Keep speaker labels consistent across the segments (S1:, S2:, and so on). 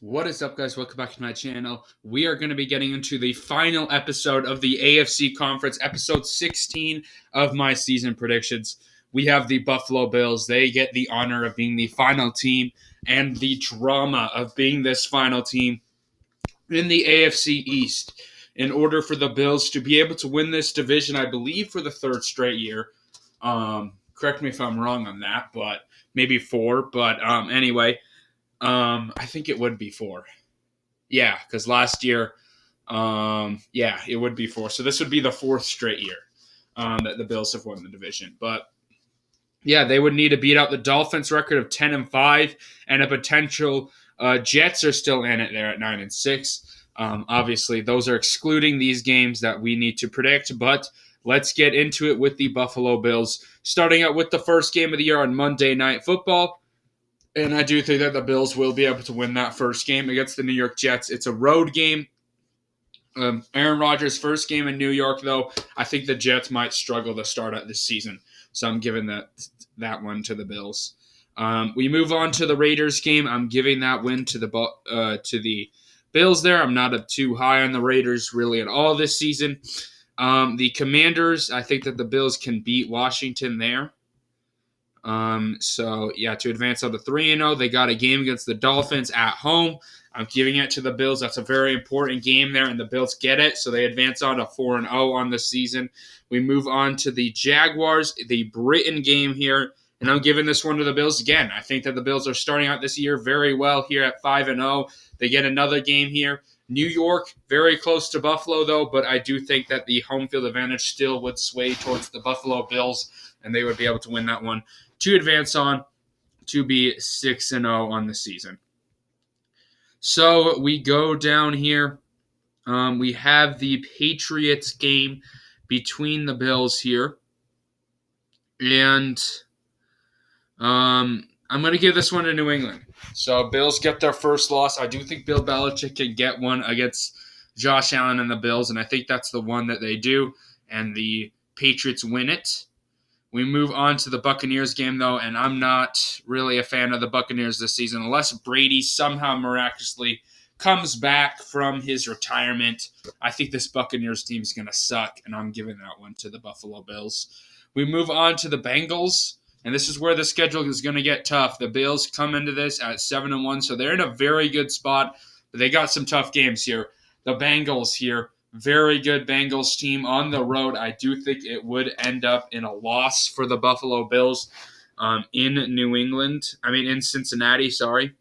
S1: What is up, guys? Welcome back to my channel. We are going to be getting into the final episode of the AFC Conference, episode 16 of my season predictions. We have the Buffalo Bills. They get the honor of being the final team and the drama of being this final team in the AFC East. In order for the Bills to be able to win this division, I believe for the third straight year. Correct me if I'm wrong on that, but maybe four. But anyway. I think it would be four. Yeah, because last year, it would be four. So this would be the fourth straight year that the Bills have won the division. But yeah, they would need to beat out the Dolphins' record of 10-5, and a potential Jets are still in it there at 9-6. Obviously, those are excluding these games that we need to predict. But let's get into it with the Buffalo Bills, starting out with the first game of the year on Monday Night Football. And I do think that the Bills will be able to win that first game against the New York Jets. It's a road game. Aaron Rodgers' first game in New York, though, I think the Jets might struggle to start out this season. So I'm giving that one to the Bills. We move on to the Raiders game. I'm giving that win to the Bills there. I'm not too high on the Raiders really at all this season. The Commanders, I think that the Bills can beat Washington there. To advance on to 3-0, they got a game against the Dolphins at home. I'm giving it to the Bills. That's a very important game there, and the Bills get it, so they advance on to 4-0 on the season. We move on to the Jaguars, the Britain game here, and I'm giving this one to the Bills again. I think that the Bills are starting out this year very well here at 5-0. They get another game here. New York, very close to Buffalo, though, but I do think that the home field advantage still would sway towards the Buffalo Bills, and they would be able to win that one to advance on to be 6-0 on the season. So we go down here. We have the Patriots game between the Bills here. And I'm going to give this one to New England. So Bills get their first loss. I do think Bill Belichick can get one against Josh Allen and the Bills, and I think that's the one that they do, and the Patriots win it. We move on to the Buccaneers game, though, and I'm not really a fan of the Buccaneers this season. Unless Brady somehow miraculously comes back from his retirement, I think this Buccaneers team is going to suck, and I'm giving that one to the Buffalo Bills. We move on to the Bengals, and this is where the schedule is going to get tough. The Bills come into this at 7-1, so they're in a very good spot, but they got some tough games here. The Bengals here. Very good Bengals team on the road. I do think it would end up in a loss for the Buffalo Bills in Cincinnati, sorry.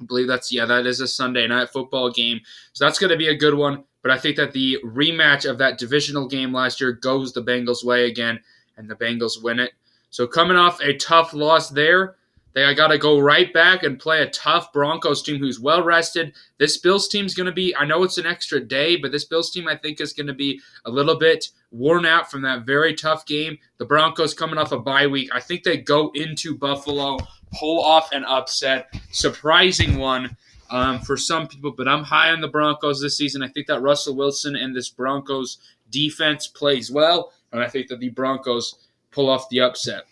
S1: I believe that is a Sunday night football game. So that's going to be a good one. But I think that the rematch of that divisional game last year goes the Bengals' way again, and the Bengals win it. So coming off a tough loss there, they got to go right back and play a tough Broncos team who's well rested. This Bills team's going to be, I know it's an extra day, but this Bills team I think is going to be a little bit worn out from that very tough game. The Broncos coming off a bye week. I think they go into Buffalo, pull off an upset. Surprising one for some people, but I'm high on the Broncos this season. I think that Russell Wilson and this Broncos defense plays well, and I think that the Broncos pull off the upset.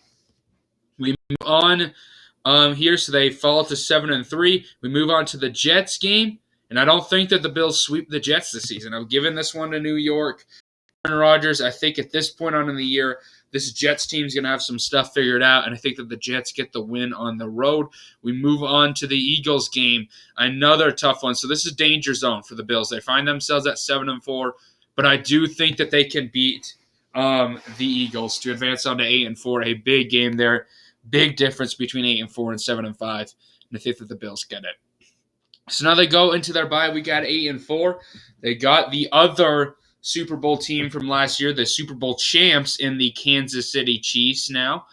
S1: We move on. So they fall to 7-3. We move on to the Jets game, and I don't think that the Bills sweep the Jets this season. I'm giving this one to New York. Aaron Rodgers, I think at this point on in the year, this Jets team is going to have some stuff figured out, and I think that the Jets get the win on the road. We move on to the Eagles game, another tough one. So this is danger zone for the Bills. They find themselves at 7-4, but I do think that they can beat the Eagles to advance on to 8-4. A big game there. Big difference between 8-4 and 7-5, and I think that the Bills get it. So now they go into their bye week at 8-4. They got the other Super Bowl team from last year, the Super Bowl champs in the Kansas City Chiefs now.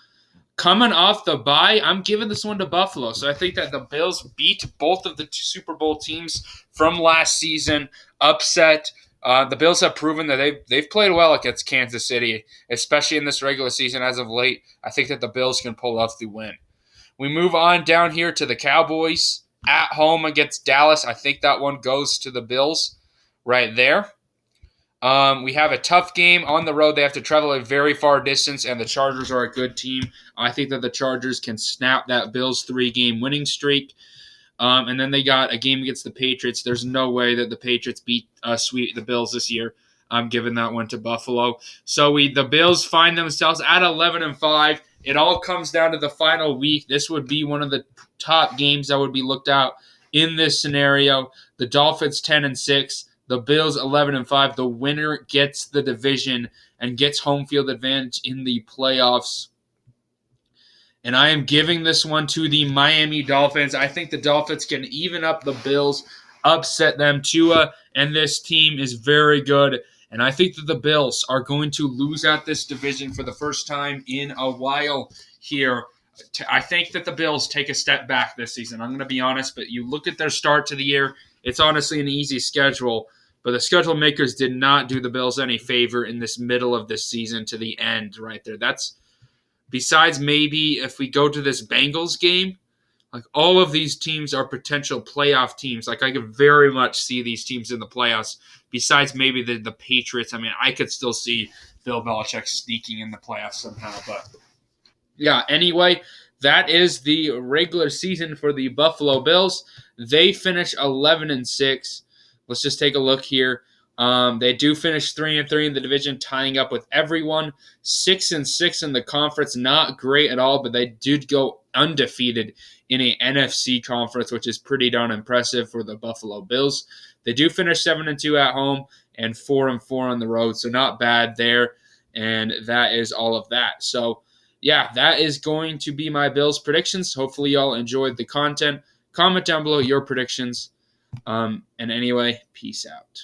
S1: Coming off the bye, I'm giving this one to Buffalo. So I think that the Bills beat both of the Super Bowl teams from last season, upset. The Bills have proven that they've played well against Kansas City, especially in this regular season as of late. I think that the Bills can pull off the win. We move on down here to the Cowboys at home against Dallas. I think that one goes to the Bills right there. We have a tough game on the road. They have to travel a very far distance, and the Chargers are a good team. I think that the Chargers can snap that Bills 3-game winning streak. And then they got a game against the Patriots. There's no way that the Patriots sweep the Bills this year. I'm giving that one to Buffalo. So the Bills find themselves at 11-5. It all comes down to the final week. This would be one of the top games that would be looked at in this scenario. The Dolphins 10-6, the Bills 11-5. The winner gets the division and gets home field advantage in the playoffs. And I am giving this one to the Miami Dolphins. I think the Dolphins can even up the Bills, upset them. Tua and this team is very good. And I think that the Bills are going to lose out this division for the first time in a while here. I think that the Bills take a step back this season. I'm going to be honest, but you look at their start to the year, it's honestly an easy schedule. But the schedule makers did not do the Bills any favor in this middle of this season to the end right there. Besides maybe if we go to this Bengals game, like all of these teams are potential playoff teams. Like I could very much see these teams in the playoffs. Besides maybe the Patriots. I mean, I could still see Bill Belichick sneaking in the playoffs somehow. But yeah, anyway, that is the regular season for the Buffalo Bills. They finish 11-6. Let's just take a look here. They do finish 3-3 in the division, tying up with everyone. 6-6 in the conference, not great at all, but they did go undefeated in a NFC conference, which is pretty darn impressive for the Buffalo Bills. They do finish 7-2 at home and 4-4 on the road, so not bad there. And that is all of that. So, yeah, that is going to be my Bills predictions. Hopefully, y'all enjoyed the content. Comment down below your predictions. And anyway, peace out.